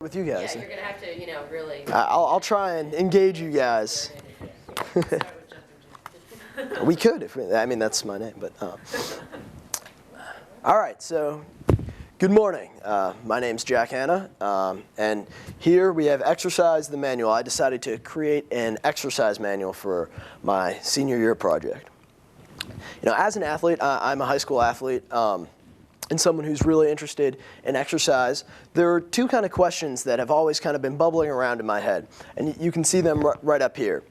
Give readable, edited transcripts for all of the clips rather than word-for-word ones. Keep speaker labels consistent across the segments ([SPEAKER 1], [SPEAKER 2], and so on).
[SPEAKER 1] with you guys.
[SPEAKER 2] Yeah, you're going to have to, really...
[SPEAKER 1] I'll try and engage you guys. We could, I mean, that's my name, but... All right, so good morning. My name's Jack Hanna, and here we have Exercise the Manual. I decided to create an exercise manual for my senior year project. As an athlete, I'm a high school athlete, and someone who's really interested in exercise. There are two kind of questions that have always kind of been bubbling around in my head, and you can see them right up here.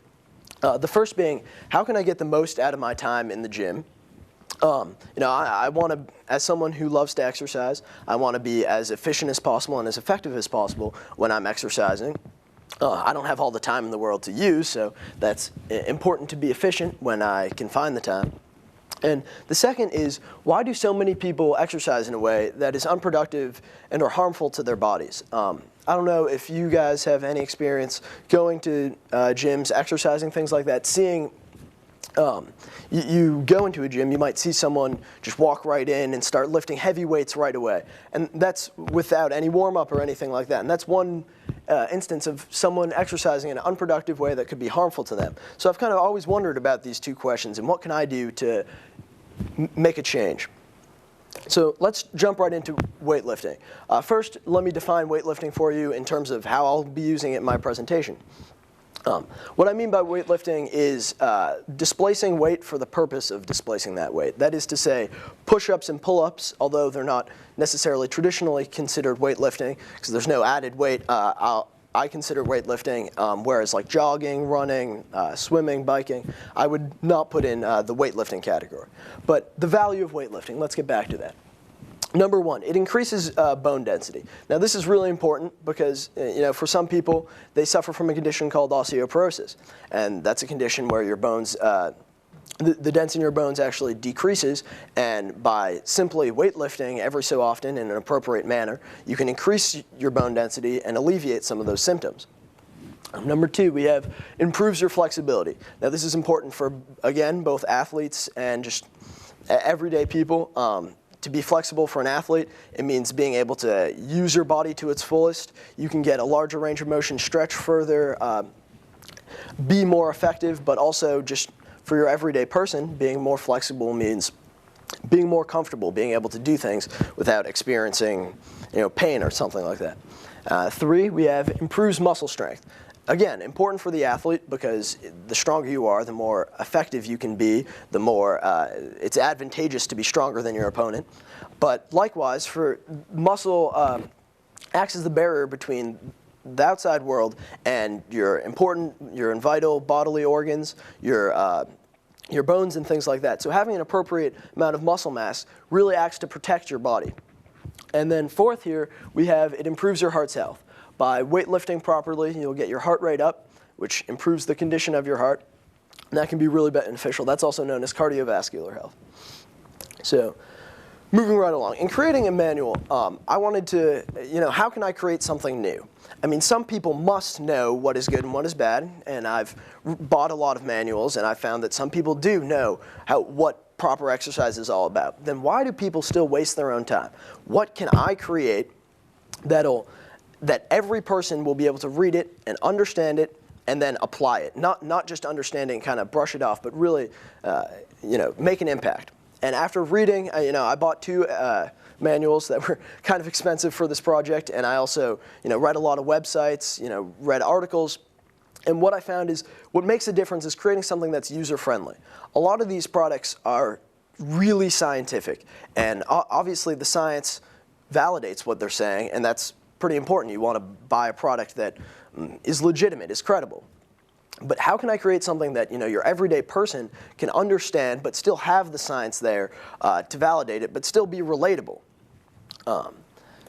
[SPEAKER 1] The first being, how can I get the most out of my time in the gym? I want to, as someone who loves to exercise, I want to be as efficient as possible and as effective as possible when I'm exercising. I don't have all the time in the world to use, so that's important to be efficient when I can find the time. And the second is, why do so many people exercise in a way that is unproductive and or harmful to their bodies? I don't know if you guys have any experience going to gyms, exercising, things like that, seeing you go into a gym, you might see someone just walk right in and start lifting heavy weights right away. And that's without any warm-up or anything like that. And that's one instance of someone exercising in an unproductive way that could be harmful to them. So I've kind of always wondered about these two questions and what can I do to make a change. So let's jump right into weightlifting. First, let me define weightlifting for you in terms of how I'll be using it in my presentation. What I mean by weightlifting is displacing weight for the purpose of displacing that weight. That is to say, push-ups and pull-ups, although they're not necessarily traditionally considered weightlifting, because there's no added weight, I consider weightlifting, whereas like jogging, running, swimming, biking, I would not put in the weightlifting category. But the value of weightlifting, let's get back to that. Number one, it increases bone density. Now this is really important because for some people, they suffer from a condition called osteoporosis. And that's a condition where your bones, the density in your bones actually decreases, and by simply weightlifting every so often in an appropriate manner, you can increase your bone density and alleviate some of those symptoms. Number two, we have improves your flexibility. Now this is important for, again, both athletes and just everyday people. To be flexible for an athlete, it means being able to use your body to its fullest. You can get a larger range of motion, stretch further, be more effective, but also just for your everyday person, being more flexible means being more comfortable, being able to do things without experiencing pain or something like that. Three, we have improves muscle strength. Again, important for the athlete because the stronger you are, the more effective you can be, the more it's advantageous to be stronger than your opponent. But likewise, for muscle acts as the barrier between the outside world and your vital bodily organs, your bones and things like that. So having an appropriate amount of muscle mass really acts to protect your body. And then fourth here, we have it improves your heart's health. By weightlifting properly, you'll get your heart rate up, which improves the condition of your heart. And that can be really beneficial. That's also known as cardiovascular health. So moving right along. In creating a manual, I wanted to, how can I create something new? I mean, some people must know what is good and what is bad, and I've bought a lot of manuals, and I found that some people do know what proper exercise is all about. Then why do people still waste their own time? What can I create that every person will be able to read it and understand it and then apply it? Not just understand it and kind of brush it off, but really, make an impact. And after reading, I bought two manuals that were kind of expensive for this project, and I also, read a lot of websites, read articles. And what I found is what makes a difference is creating something that's user-friendly. A lot of these products are really scientific, and obviously the science validates what they're saying, and that's pretty important. You want to buy a product that is legitimate, is credible. But how can I create something that your everyday person can understand but still have the science there to validate it, but still be relatable?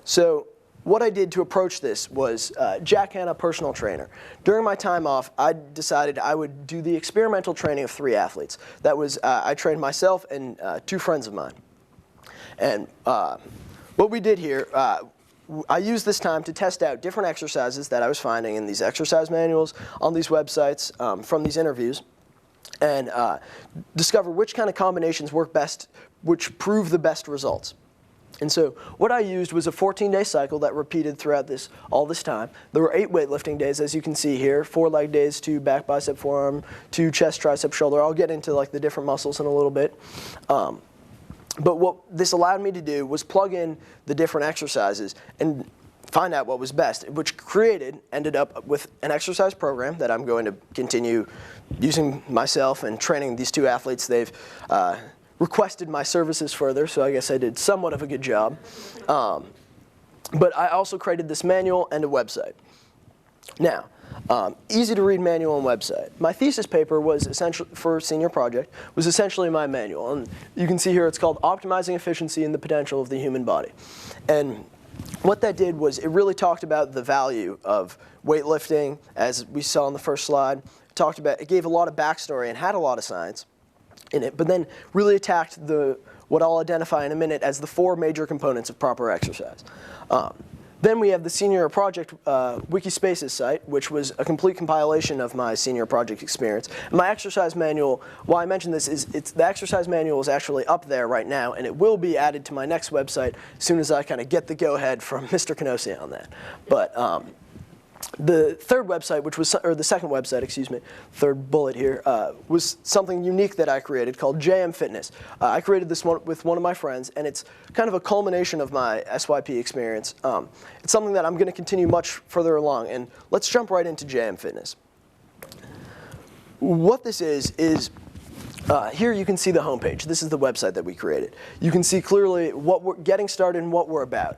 [SPEAKER 1] So what I did to approach this was Jack Hanna, personal trainer. During my time off, I decided I would do the experimental training of 3 athletes. That was, I trained myself and 2 friends of mine. And what we did here, I used this time to test out different exercises that I was finding in these exercise manuals, on these websites, from these interviews, and discover which kind of combinations work best, which prove the best results. And so what I used was a 14-day cycle that repeated throughout all this time. There were 8 weightlifting days, as you can see here, 4 leg days, 2 back, bicep, forearm, 2 chest, tricep, shoulder. I'll get into like the different muscles in a little bit. But what this allowed me to do was plug in the different exercises and find out what was best, which ended up with an exercise program that I'm going to continue using myself and training these 2 athletes. They've requested my services further, so I guess I did somewhat of a good job. But I also created this manual and a website. Now, easy to read manual and website. My thesis paper was essentially, for senior project, was essentially my manual. And you can see here it's called Optimizing Efficiency and the Potential of the Human Body. And what that did was it really talked about the value of weightlifting, as we saw on the first slide. It gave a lot of backstory and had a lot of science in it, but then really attacked what I'll identify in a minute as the 4 major components of proper exercise. Then we have the senior project Wikispaces site, which was a complete compilation of my senior project experience. And my exercise manual, why I mention this is the exercise manual is actually up there right now, and it will be added to my next website as soon as I kind of get the go-ahead from Mr. Canosia on that. But the third website, or the second website, excuse me, third bullet here, was something unique that I created called JM Fitness. I created this one with one of my friends, and it's kind of a culmination of my SYP experience. It's something that I'm going to continue much further along, and let's jump right into JM Fitness. What this is here you can see the homepage. This is the website that we created. You can see clearly what we're getting started and what we're about.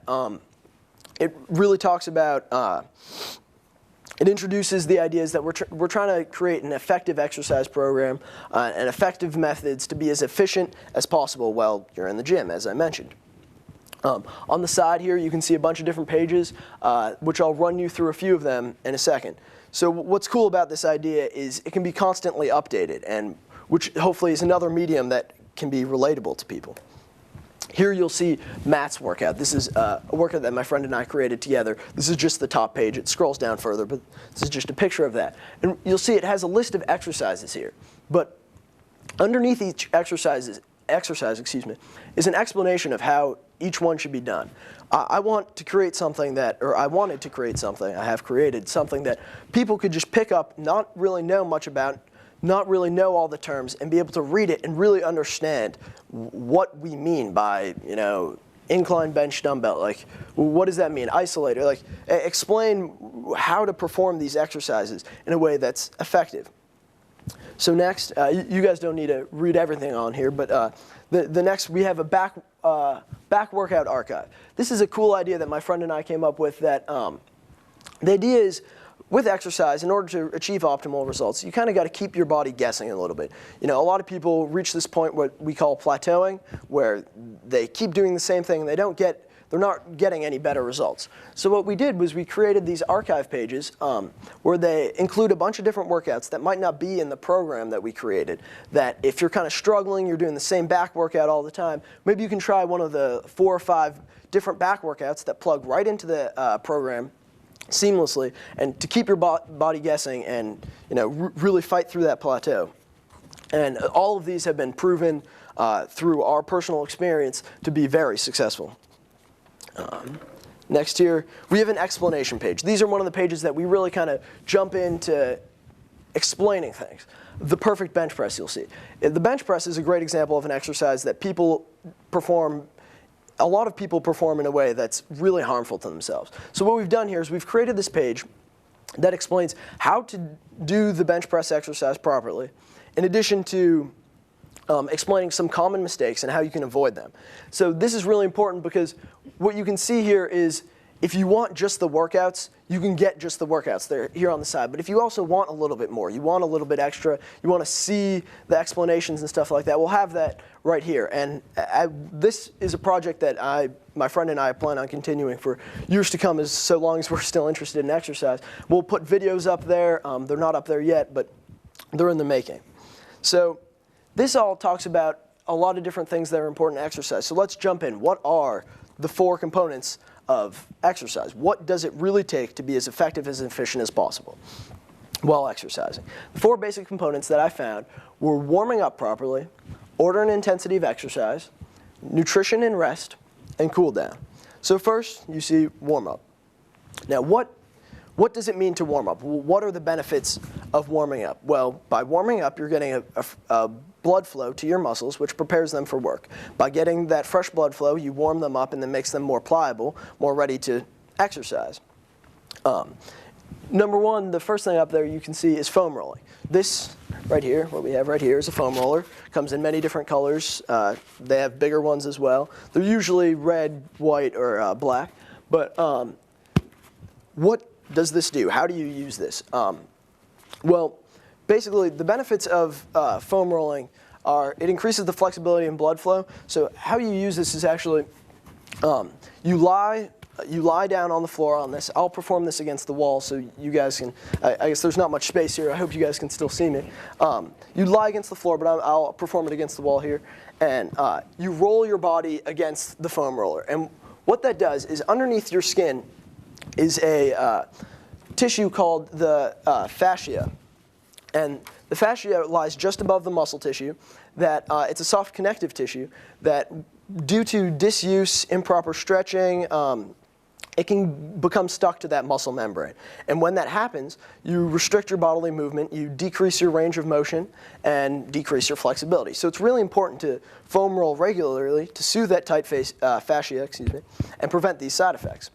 [SPEAKER 1] It really talks about it introduces the ideas that we're trying to create an effective exercise program and effective methods to be as efficient as possible while you're in the gym, as I mentioned. On the side here, you can see a bunch of different pages, which I'll run you through a few of them in a second. So what's cool about this idea is it can be constantly updated, and which hopefully is another medium that can be relatable to people. Here you'll see Matt's workout. This is a workout that my friend and I created together. This is just the top page. It scrolls down further, but this is just a picture of that. And you'll see it has a list of exercises here. But underneath each exercise, is an explanation of how each one should be done. I wanted to create something that people could just pick up, not really know much about, not really know all the terms, and be able to read it and really understand what we mean by, incline bench dumbbell. Like, what does that mean? Isolator. Like, explain how to perform these exercises in a way that's effective. So next, you guys don't need to read everything on here, but the next we have a back workout archive. This is a cool idea that my friend and I came up with. That the idea is, with exercise, in order to achieve optimal results, you kind of got to keep your body guessing a little bit. A lot of people reach this point, what we call plateauing, where they keep doing the same thing and they're not getting any better results. So what we did was we created these archive pages where they include a bunch of different workouts that might not be in the program that we created. That if you're kind of struggling, you're doing the same back workout all the time, maybe you can try one of the 4 or 5 different back workouts that plug right into the program seamlessly, and to keep your body guessing and really fight through that plateau. And all of these have been proven through our personal experience to be very successful. Next here, we have an explanation page. These are one of the pages that we really kind of jump into explaining things. The perfect bench press, you'll see. The bench press is a great example of an exercise that a lot of people perform in a way that's really harmful to themselves. So what we've done here is we've created this page that explains how to do the bench press exercise properly, in addition to explaining some common mistakes and how you can avoid them. So this is really important because what you can see here is if you want just the workouts, you can get just the workouts. They're here on the side. But if you also want a little bit more, you want a little bit extra, you want to see the explanations and stuff like that, we'll have that right here. And this is a project that my friend and I plan on continuing for years to come, so long as we're still interested in exercise. We'll put videos up there. They're not up there yet, but they're in the making. So this all talks about a lot of different things that are important to exercise. So let's jump in. What are the 4 components of exercise? What does it really take to be as effective and efficient as possible while exercising? The 4 basic components that I found were warming up properly, order and intensity of exercise, nutrition and rest, and cool down. So first, you see warm up. Now, what does it mean to warm up? What are the benefits of warming up? Well, by warming up, you're getting a blood flow to your muscles, which prepares them for work. By getting that fresh blood flow, you warm them up and then makes them more pliable, more ready to exercise. Number one, the first thing up there you can see is foam rolling. This right here, what we have right here is a foam roller. Comes in many different colors. They have bigger ones as well. They're usually red, white, or black. But what does this do? How do you use this? Well, basically, the benefits of foam rolling are it increases the flexibility in blood flow. So how you use this is actually you lie down on the floor on this. I'll perform this against the wall so you guys can, I guess there's not much space here. I hope you guys can still see me. You lie against the floor, but I'll perform it against the wall here. And you roll your body against the foam roller. And what that does is underneath your skin is a tissue called the fascia. And the fascia lies just above the muscle tissue. That it's a soft connective tissue that, due to disuse, improper stretching, it can become stuck to that muscle membrane. And when that happens, you restrict your bodily movement, you decrease your range of motion, and decrease your flexibility. So it's really important to foam roll regularly to soothe that tight fascia, and prevent these side effects.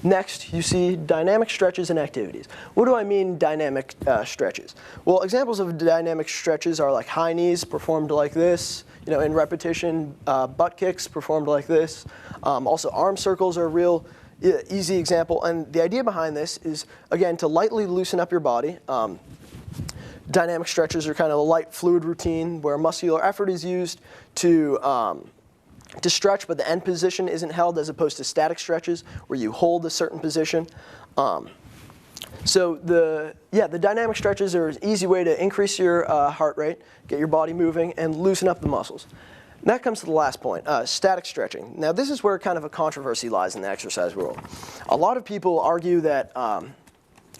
[SPEAKER 1] Next, you see dynamic stretches and activities. What do I mean dynamic stretches? Well, examples of dynamic stretches are like high knees performed like this, in repetition, butt kicks performed like this. Also, arm circles are a real easy example. And the idea behind this is, again, to lightly loosen up your body. Dynamic stretches are kind of a light fluid routine where muscular effort is used to stretch, but the end position isn't held, as opposed to static stretches where you hold a certain position. So the dynamic stretches are an easy way to increase your heart rate, get your body moving, and loosen up the muscles. And that comes to the last point, static stretching. Now this is where kind of a controversy lies in the exercise world. A lot of people argue that,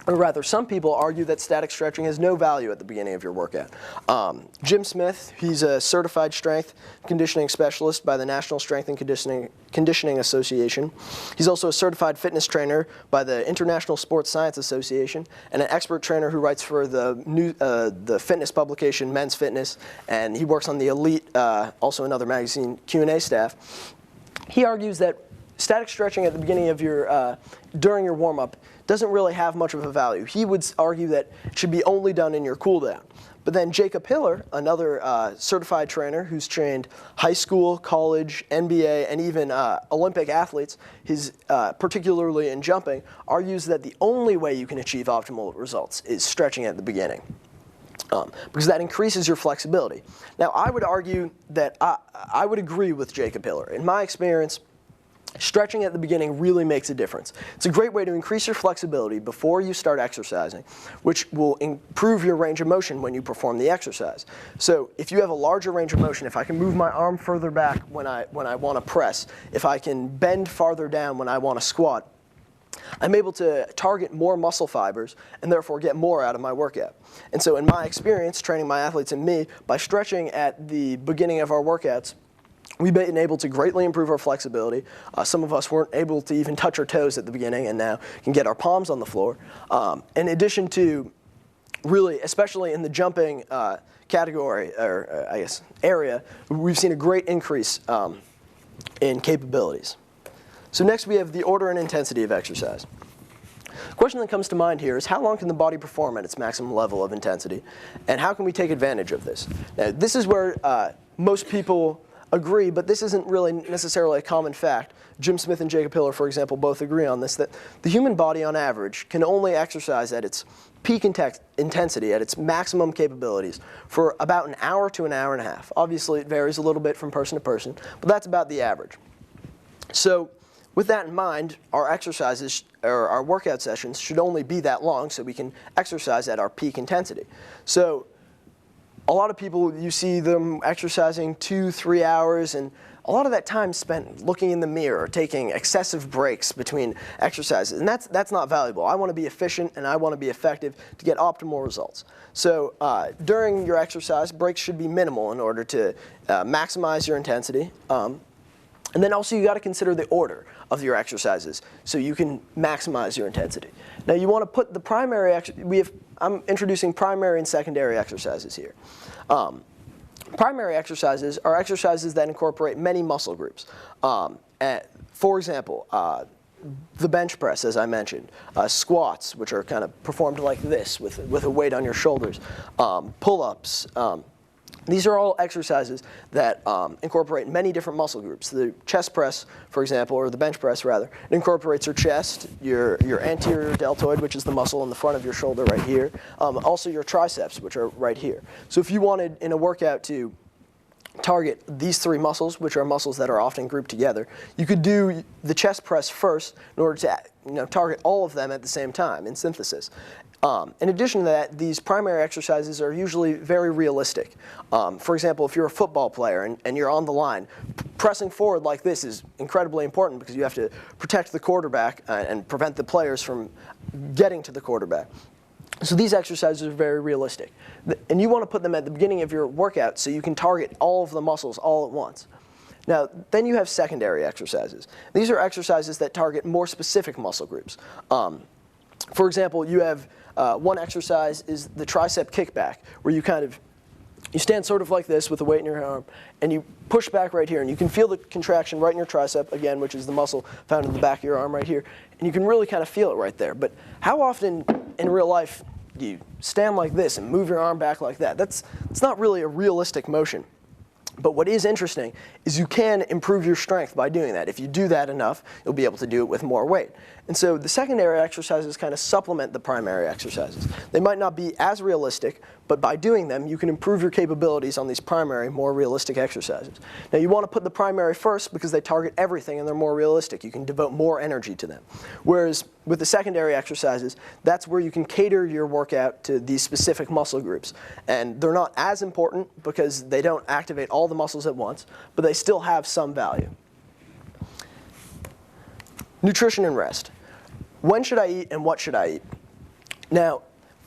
[SPEAKER 1] or rather some people argue that static stretching has no value at the beginning of your workout. Jim Smith, he's a certified strength conditioning specialist by the National Strength and Conditioning Association. He's also a certified fitness trainer by the International Sports Science Association and an expert trainer who writes for the fitness publication Men's Fitness, and he works on the Elite, also another magazine, Q&A staff. He argues that static stretching at the beginning of your, during your warm-up doesn't really have much of a value. He would argue that it should be only done in your cool down. But then Jacob Hiller, another certified trainer who's trained high school, college, NBA, and even Olympic athletes, particularly in jumping, argues that the only way you can achieve optimal results is stretching at the beginning. Because that increases your flexibility. Now, I would argue that I would agree with Jacob Hiller. In my experience, stretching at the beginning really makes a difference. It's a great way to increase your flexibility before you start exercising, which will improve your range of motion when you perform the exercise. So if you have a larger range of motion, if I can move my arm further back when I want to press, if I can bend farther down when I want to squat, I'm able to target more muscle fibers and therefore get more out of my workout. And so in my experience, training my athletes and me, by stretching at the beginning of our workouts, we've been able to greatly improve our flexibility. Some of us weren't able to even touch our toes at the beginning, and now can get our palms on the floor. In addition to really, especially in the jumping category, or I guess area, we've seen a great increase in capabilities. So next we have the order and intensity of exercise. The question that comes to mind here is, how long can the body perform at its maximum level of intensity, and how can we take advantage of this? Now, this is where most people agree, but this isn't really necessarily a common fact. Jim Smith and Jacob Hiller, for example, both agree on this, that the human body on average can only exercise at its peak intensity, at its maximum capabilities, for about an hour to an hour and a half. Obviously, it varies a little bit from person to person, but that's about the average. So with that in mind, our exercises, or our workout sessions, should only be that long so we can exercise at our peak intensity. So a lot of people, you see them exercising 2-3 hours, and a lot of that time spent looking in the mirror, taking excessive breaks between exercises, and that's not valuable. I want to be efficient and I want to be effective to get optimal results. So during your exercise, breaks should be minimal in order to maximize your intensity. And then also you got to consider the order of your exercises so you can maximize your intensity. Now you want to put the primary, I'm introducing primary and secondary exercises here. Primary exercises are exercises that incorporate many muscle groups. For example, the bench press, as I mentioned, squats, which are kind of performed like this with a weight on your shoulders, pull-ups. These are all exercises that incorporate many different muscle groups. The chest press, for example, or the bench press rather, it incorporates your chest, your anterior deltoid, which is the muscle in the front of your shoulder right here, also your triceps, which are right here. So if you wanted in a workout to target these three muscles, which are muscles that are often grouped together, you could do the chest press first in order to target all of them at the same time in synthesis. In addition to that, these primary exercises are usually very realistic. For example, if you're a football player and you're on the line, pressing forward like this is incredibly important because you have to protect the quarterback and prevent the players from getting to the quarterback. So these exercises are very realistic. And you want to put them at the beginning of your workout so you can target all of the muscles all at once. Now, then you have secondary exercises. These are exercises that target more specific muscle groups. For example, you have one exercise is the tricep kickback, where you stand sort of like this with the weight in your arm, and you push back right here, and you can feel the contraction right in your tricep, again, which is the muscle found in the back of your arm right here, and you can really kind of feel it right there. But how often in real life do you stand like this and move your arm back like that? It's not really a realistic motion. But what is interesting is you can improve your strength by doing that. If you do that enough, you'll be able to do it with more weight. And so the secondary exercises kind of supplement the primary exercises. They might not be as realistic, but by doing them, you can improve your capabilities on these primary, more realistic exercises. Now, you want to put the primary first because they target everything and they're more realistic. You can devote more energy to them. Whereas with the secondary exercises, that's where you can cater your workout to these specific muscle groups. And they're not as important because they don't activate all the muscles at once, but they still have some value. Nutrition and rest. When should I eat and what should I eat? Now,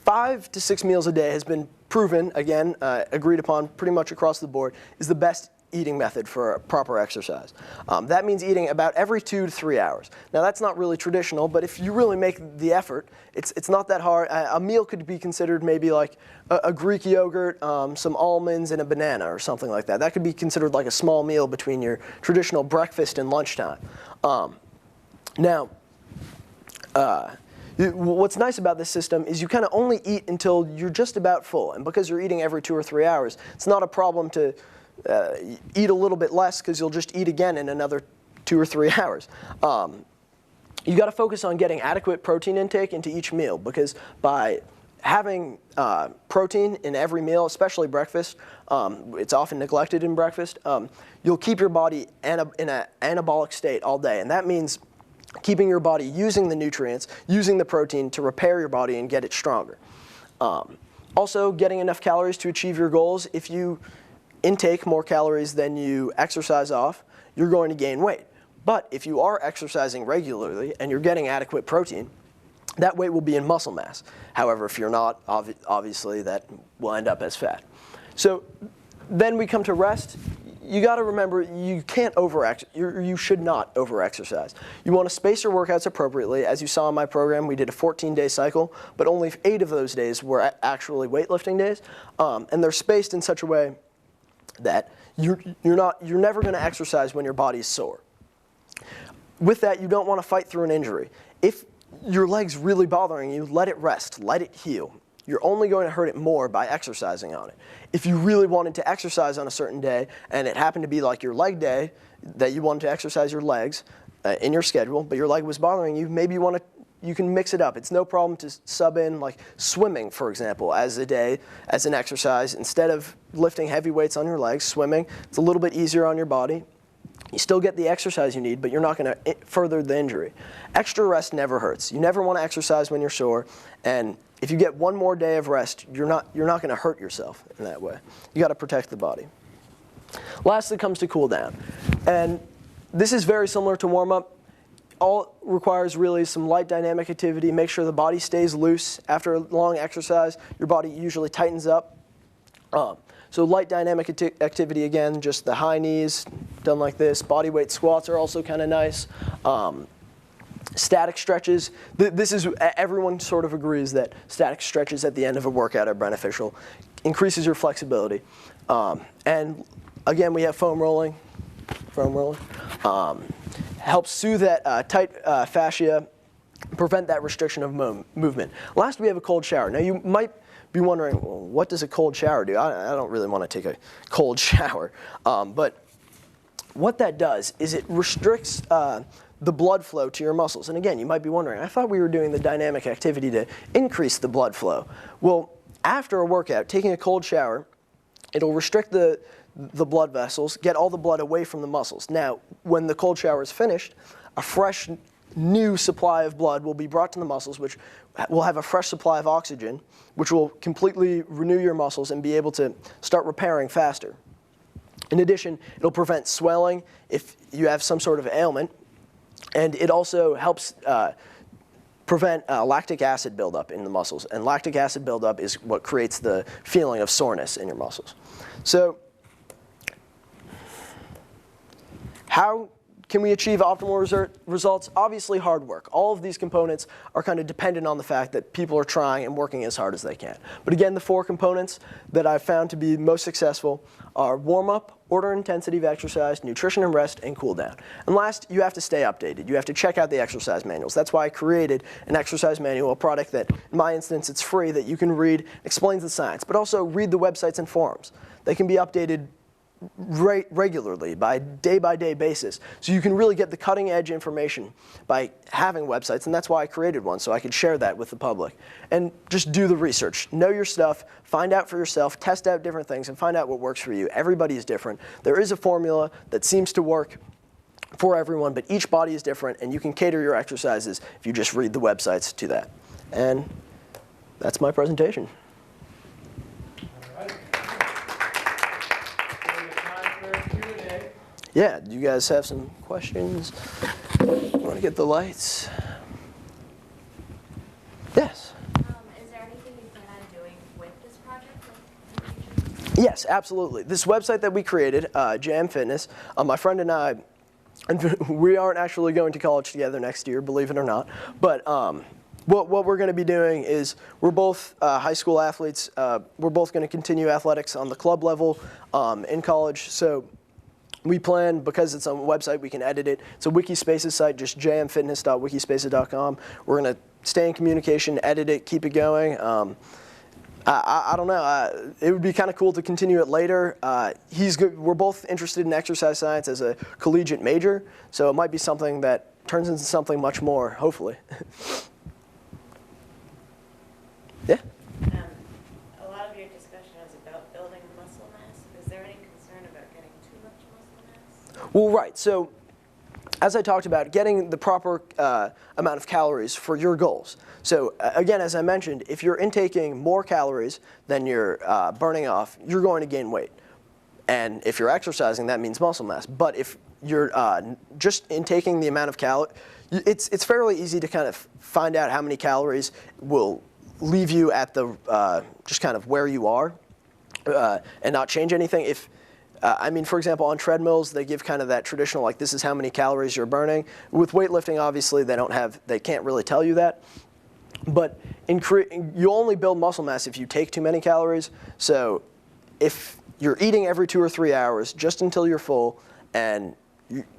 [SPEAKER 1] 5 to 6 meals a day has been proven, again, agreed upon pretty much across the board, is the best eating method for proper exercise. That means eating about every 2 to 3 hours. Now, that's not really traditional, but if you really make the effort, it's not that hard. A meal could be considered maybe like a Greek yogurt, some almonds, and a banana or something like that. That could be considered like a small meal between your traditional breakfast and lunchtime. What's nice about this system is you kind of only eat until you're just about full. And because you're eating every 2 or 3 hours, it's not a problem to eat a little bit less because you'll just eat again in another 2 or 3 hours. You got to focus on getting adequate protein intake into each meal because by having protein in every meal, especially breakfast, it's often neglected in breakfast, you'll keep your body in an anabolic state all day. And that means keeping your body using the nutrients, using the protein to repair your body and get it stronger. Also, getting enough calories to achieve your goals. If you intake more calories than you exercise off, you're going to gain weight. But if you are exercising regularly and you're getting adequate protein, that weight will be in muscle mass. However, if you're not, obviously that will end up as fat. So then we come to rest. You got to remember you can't you should not over-exercise. You want to space your workouts appropriately. As you saw in my program, we did a 14-day cycle, but only 8 of those days were actually weightlifting days, and they're spaced in such a way that you're never going to exercise when your body is sore. With that, you don't want to fight through an injury. If your leg's really bothering you, let it rest, let it heal. You're only going to hurt it more by exercising on it. If you really wanted to exercise on a certain day, and it happened to be like your leg day, that you wanted to exercise your legs in your schedule, but your leg was bothering you, maybe you can mix it up. It's no problem to sub in like swimming, for example, as an exercise. Instead of lifting heavy weights on your legs, swimming, it's a little bit easier on your body. You still get the exercise you need, but you're not going to further the injury. Extra rest never hurts. You never want to exercise when you're sore, and if you get one more day of rest, you're not going to hurt yourself in that way. You got to protect the body. Lastly comes to cool down, and this is very similar to warm up. All it requires really is some light dynamic activity. Make sure the body stays loose. After a long exercise, your body usually tightens up. So light dynamic activity, again, just the high knees, done like this. Body weight squats are also kind of nice. Static stretches, this is, everyone sort of agrees that static stretches at the end of a workout are beneficial. Increases your flexibility. And again, we have foam rolling. Helps soothe that tight fascia, prevent that restriction of movement. Last, we have a cold shower. Now, you might be wondering, well, what does a cold shower do? I don't really want to take a cold shower. But what that does is it restricts the blood flow to your muscles. And again, you might be wondering, I thought we were doing the dynamic activity to increase the blood flow. Well, after a workout, taking a cold shower, it'll restrict the blood vessels, get all the blood away from the muscles. Now, when the cold shower is finished, a fresh new supply of blood will be brought to the muscles, which will have a fresh supply of oxygen, which will completely renew your muscles and be able to start repairing faster. In addition, it'll prevent swelling if you have some sort of ailment, and it also helps prevent lactic acid buildup in the muscles. And lactic acid buildup is what creates the feeling of soreness in your muscles. So, how can we achieve optimal results? Obviously, hard work. All of these components are kind of dependent on the fact that people are trying and working as hard as they can. But again, the 4 components that I've found to be most successful are warm-up, order and intensity of exercise, nutrition and rest, and cool down. And last, you have to stay updated. You have to check out the exercise manuals. That's why I created an exercise manual, a product that, in my instance, it's free, that you can read, explains the science, but also read the websites and forums. They can be updated regularly, by day basis. So you can really get the cutting edge information by having websites, and that's why I created one, so I could share that with the public. And just do the research. Know your stuff, find out for yourself, test out different things, and find out what works for you. Everybody is different. There is a formula that seems to work for everyone, but each body is different, and you can cater your exercises if you just read the websites to that. And that's my presentation. Yeah, do you guys have some questions? Want to get the lights? Yes.
[SPEAKER 2] Is there anything you plan on doing with this project?
[SPEAKER 1] Yes, absolutely. This website that we created, JM Fitness, my friend and I, we aren't actually going to college together next year, believe it or not. But what we're going to be doing is we're both high school athletes. We're both going to continue athletics on the club level in college. So we plan, because it's on a website, we can edit it. It's a Wikispaces site, just jmfitness.wikispaces.com. We're going to stay in communication, edit it, keep it going. I don't know. It would be kind of cool to continue it later. We're both interested in exercise science as a collegiate major, so it might be something that turns into something much more, hopefully. Yeah?
[SPEAKER 2] A lot of your discussion is about building muscle mass. Is there any concern about getting too much muscle mass?
[SPEAKER 1] Well, right. So, as I talked about, getting the proper amount of calories for your goals. So, again, as I mentioned, if you're intaking more calories than you're burning off, you're going to gain weight. And if you're exercising, that means muscle mass. But if you're just intaking the amount of calories, it's fairly easy to kind of find out how many calories will leave you at the just kind of where you are and not change anything. If I mean, for example, on treadmills, they give kind of that traditional, like, this is how many calories you're burning. With weightlifting, obviously, they can't really tell you that. But you only build muscle mass if you take too many calories. So if you're eating every 2 or 3 hours just until you're full, and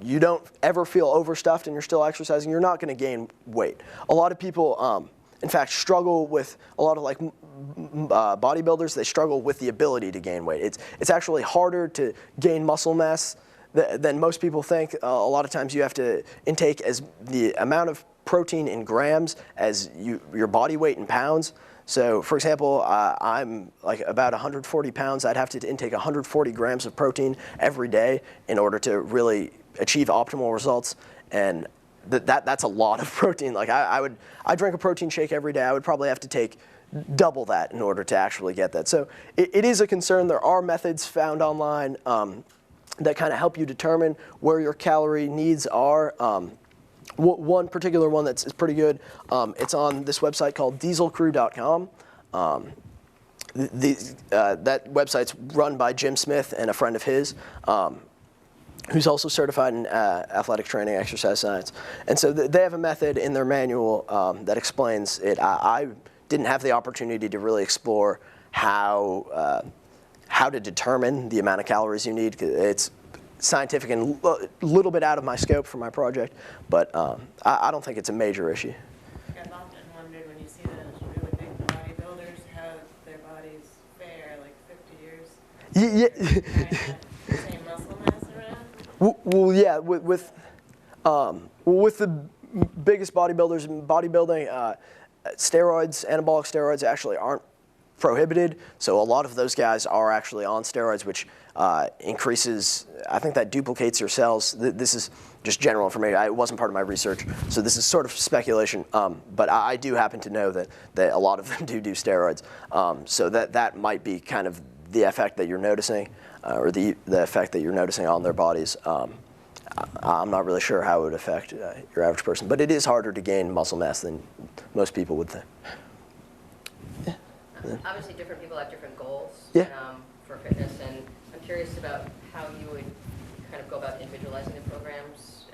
[SPEAKER 1] you don't ever feel overstuffed and you're still exercising, you're not going to gain weight. A lot of people, in fact, struggle with a lot of, like, bodybuilders. They struggle with the ability to gain weight. It's actually harder to gain muscle mass than most people think. A lot of times you have to intake as the amount of protein in grams as your body weight in pounds. So, for example, I'm like about 140 pounds. I'd have to intake 140 grams of protein every day in order to really achieve optimal results. And that's a lot of protein. Like, I drink a protein shake every day. I would probably have to take double that in order to actually get that. So it is a concern. There are methods found online that kind of help you determine where your calorie needs are. One particular one that's pretty good, it's on this website called dieselcrew.com. That website's run by Jim Smith and a friend of his. who's also certified in athletic training, exercise science. And so they have a method in their manual that explains it. I didn't have the opportunity to really explore how to determine the amount of calories you need. It's scientific and a little bit out of my scope for my project, but I don't think it's a major issue.
[SPEAKER 2] I've often wondered when you see those really big bodybuilders how their bodies fare like 50 years.
[SPEAKER 1] Yeah.
[SPEAKER 2] Same muscle mass around.
[SPEAKER 1] Well, yeah, with the biggest bodybuilders in bodybuilding, steroids, anabolic steroids actually aren't prohibited. So a lot of those guys are actually on steroids, which increases, I think that duplicates your cells. This is just general information. It wasn't part of my research, so this is sort of speculation. But I do happen to know that a lot of them do steroids. So that might be kind of the effect that you're noticing, or the effect that you're noticing on their bodies. I'm not really sure how it would affect your average person, but it is harder to gain muscle mass than most people would think.
[SPEAKER 3] Obviously, different people have different goals for fitness, and I'm curious about how you would kind of go about individualizing the programs,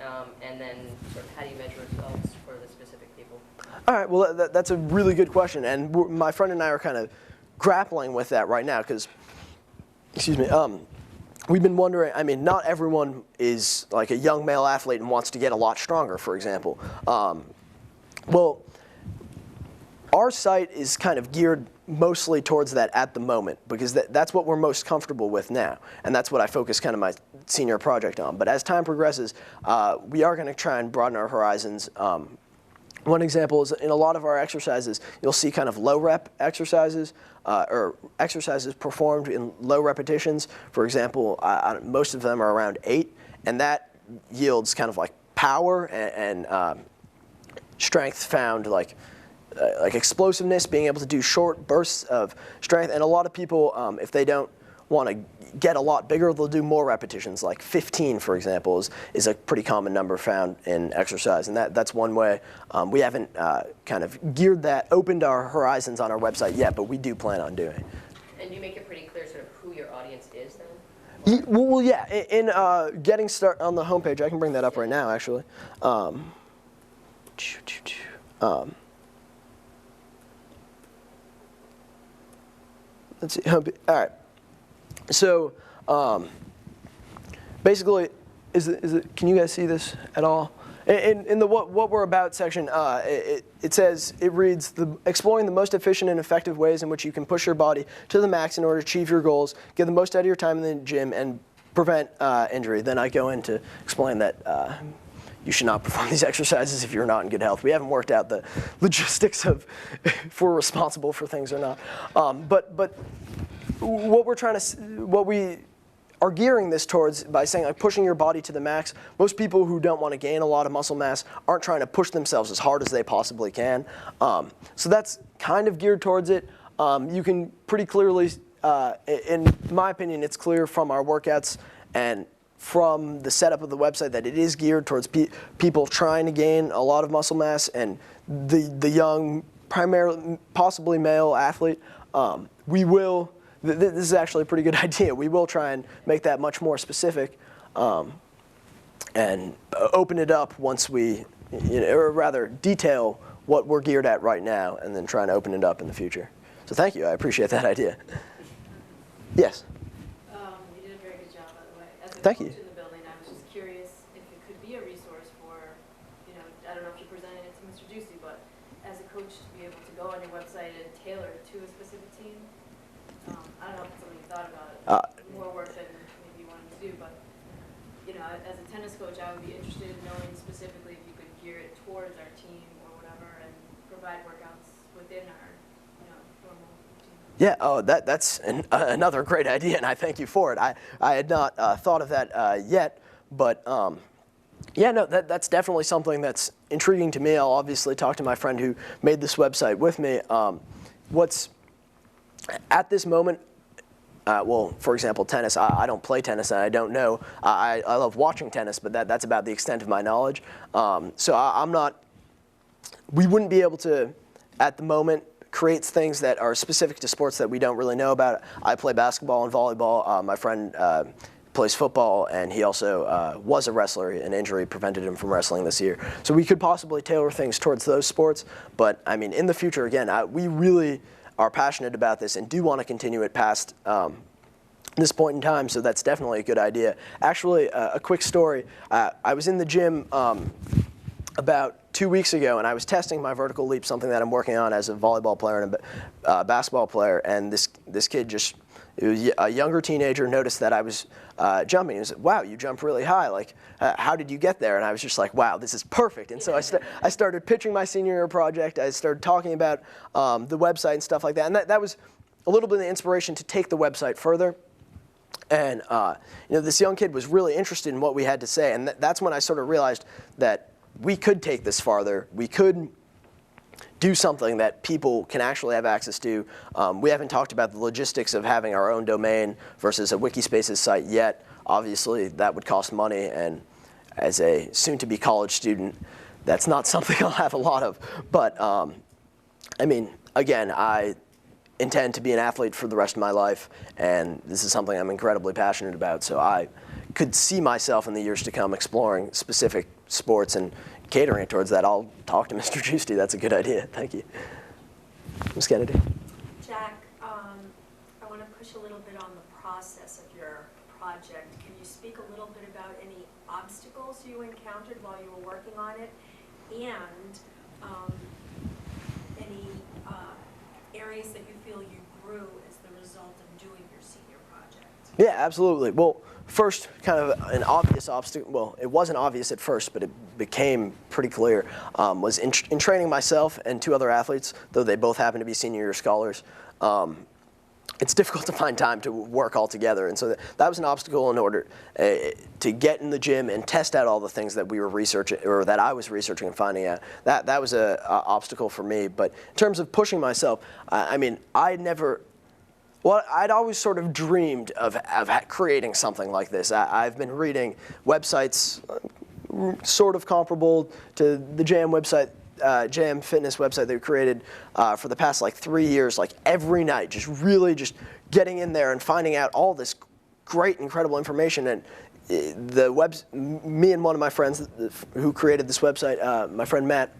[SPEAKER 3] and then sort of how do you measure results for the specific people?
[SPEAKER 1] All right, well, that's a really good question, and my friend and I are kind of grappling with that right now because, excuse me, we've been wondering, I mean, not everyone is like a young male athlete and wants to get a lot stronger, for example. Well, our site is kind of geared mostly towards that at the moment because that's what we're most comfortable with now, and that's what I focus kind of my senior project on. But as time progresses, we are going to try and broaden our horizons. One example is in a lot of our exercises, you'll see kind of low rep exercises, or exercises performed in low repetitions. For example, most of them are around 8, and that yields kind of like power and strength found like explosiveness, being able to do short bursts of strength. And a lot of people, if they don't want to get a lot bigger, they'll do more repetitions, like 15, for example, is a pretty common number found in exercise. And that's one way. We haven't kind of opened our horizons on our website yet, but we do plan on doing.
[SPEAKER 3] And you make it pretty clear sort of who your audience is then?
[SPEAKER 1] Well, yeah, in getting started on the homepage, I can bring that up right now, actually. Let's see. All right. So basically, is it? Can you guys see this at all? In the what we're about section, it says, it reads, exploring the most efficient and effective ways in which you can push your body to the max in order to achieve your goals, get the most out of your time in the gym, and prevent injury. Then I go in to explain that you should not perform these exercises if you're not in good health. We haven't worked out the logistics of if we're responsible for things or not. But what we are gearing this towards by saying like pushing your body to the max. Most people who don't want to gain a lot of muscle mass aren't trying to push themselves as hard as they possibly can. So that's kind of geared towards it. You can pretty clearly, in my opinion, it's clear from our workouts and from the setup of the website that it is geared towards people trying to gain a lot of muscle mass and the young, primarily, possibly male athlete. This is actually a pretty good idea. We will try and make that much more specific and open it up once we, or rather detail what we're geared at right now and then try and open it up in the future. So thank you. I appreciate that idea. Yes?
[SPEAKER 2] You did a very good job, by the way. As a
[SPEAKER 1] Thank
[SPEAKER 2] coach
[SPEAKER 1] you.
[SPEAKER 2] in the building, I was just curious if it could be a resource for, I don't know if you presented it to Mr. Ducey, but as a coach to be able to go on your website and tailor it to a specific team. I don't know if it's something you thought about, more work than maybe you wanted to do, but as a tennis coach, I would be interested in knowing specifically if you could gear it towards our team or whatever and provide workouts within our normal routine.
[SPEAKER 1] Yeah, that's another great idea, and I thank you for it. I had not thought of that yet, but yeah, no, that's definitely something that's intriguing to me. I'll obviously talk to my friend who made this website with me. What's at this moment, well, for example, tennis, I don't play tennis and I don't know. I love watching tennis, but that's about the extent of my knowledge. So we wouldn't be able to, at the moment, create things that are specific to sports that we don't really know about. I play basketball and volleyball. My friend plays football, and he also was a wrestler. An injury prevented him from wrestling this year. So we could possibly tailor things towards those sports. But I mean, in the future, again, we really are passionate about this and do want to continue it past this point in time, so that's definitely a good idea. Actually, a quick story. I was in the gym about 2 weeks ago, and I was testing my vertical leap, something that I'm working on as a volleyball player and a basketball player, and this kid just, it was a younger teenager, noticed that I was jumping. He was like, wow, you jump really high. Like, how did you get there? And I was just like, wow, this is perfect. And so I started pitching my senior year project. I started talking about the website and stuff like that. And that was a little bit of the inspiration to take the website further. And this young kid was really interested in what we had to say. And that's when I sort of realized that we could take this farther. We could do something that people can actually have access to. We haven't talked about the logistics of having our own domain versus a Wikispaces site yet. Obviously, that would cost money, and as a soon-to-be college student, that's not something I'll have a lot of. But I mean, again, I intend to be an athlete for the rest of my life, and this is something I'm incredibly passionate about. So I could see myself in the years to come exploring specific sports and catering it towards that. I'll talk to Mr. Giusti. That's a good idea. Thank you. Ms. Kennedy.
[SPEAKER 4] Jack, I want to push a little bit on the process of your project. Can you speak a little bit about any obstacles you encountered while you were working on it, and any areas that you feel you grew as the result of doing your senior project?
[SPEAKER 1] Yeah, absolutely. Well, first, kind of an obvious obstacle, well, it wasn't obvious at first, but it became pretty clear, was in training myself and 2 other athletes, though they both happen to be senior year scholars. It's difficult to find time to work all together, and so that was an obstacle in order to get in the gym and test out all the things that we were researching, or that I was researching and finding out. That was an obstacle for me. But in terms of pushing myself, I mean, well, I'd always sort of dreamed of creating something like this. I've been reading websites sort of comparable to the JM website, JM Fitness website they created for the past like 3 years, like every night, just really just getting in there and finding out all this great, incredible information. And me and one of my friends who created this website, my friend Matt,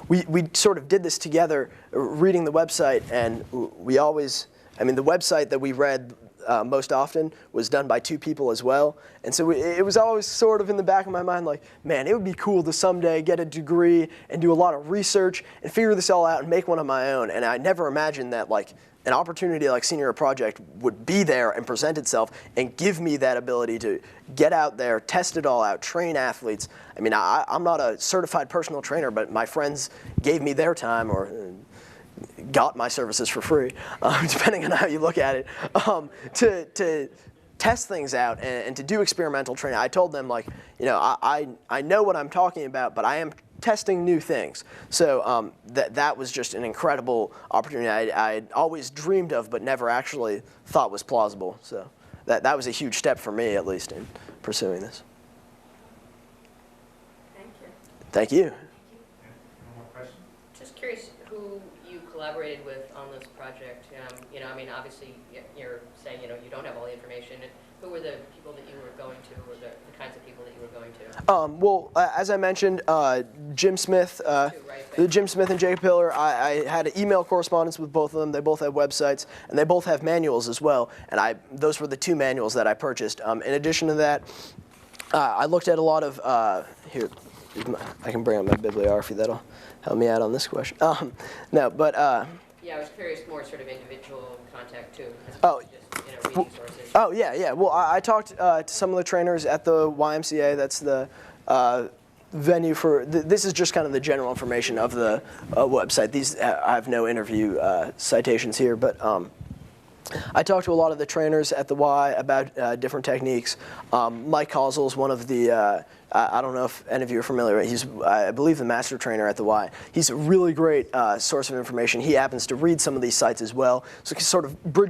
[SPEAKER 1] we sort of did this together, reading the website, and we always, I mean, the website that we read most often was done by 2 people as well. And so it was always sort of in the back of my mind like, man, it would be cool to someday get a degree and do a lot of research and figure this all out and make one of my own. And I never imagined that like an opportunity like Senior Year Project would be there and present itself and give me that ability to get out there, test it all out, train athletes. I mean, I'm not a certified personal trainer, but my friends gave me their time, or got my services for free, depending on how you look at it, to test things out and to do experimental training. I told them, like, I know what I'm talking about, but I am testing new things. So that was just an incredible opportunity I'd always dreamed of, but never actually thought was plausible. So that was a huge step for me, at least, in pursuing this.
[SPEAKER 4] Thank you.
[SPEAKER 1] Thank you.
[SPEAKER 5] No more questions?
[SPEAKER 3] Just curious who you collaborated with on this project. I mean, obviously, you're saying, you don't have all the information. Who were the people that you were going to, or the kinds of people that you were going to?
[SPEAKER 1] Well, as I mentioned, Jim Smith, Jim Smith and Jake Pillar, I had an email correspondence with both of them. They both have websites, and they both have manuals as well. And those were the 2 manuals that I purchased. In addition to that, I looked at a lot of, here, I can bring up my bibliography. That'll help me out on this question. Yeah,
[SPEAKER 3] I was curious more sort of individual contact too, as
[SPEAKER 1] Oh.
[SPEAKER 3] opposed to just, reading sources.
[SPEAKER 1] Oh, yeah. Well, I talked to some of the trainers at the YMCA. That's the venue for, this is just kind of the general information of the website. I have no interview citations here, but I talked to a lot of the trainers at the Y about different techniques. Mike Causel is one of the, I don't know if any of you are familiar, he's, I believe, the master trainer at the Y. He's a really great source of information. He happens to read some of these sites as well, so he can sort of bridge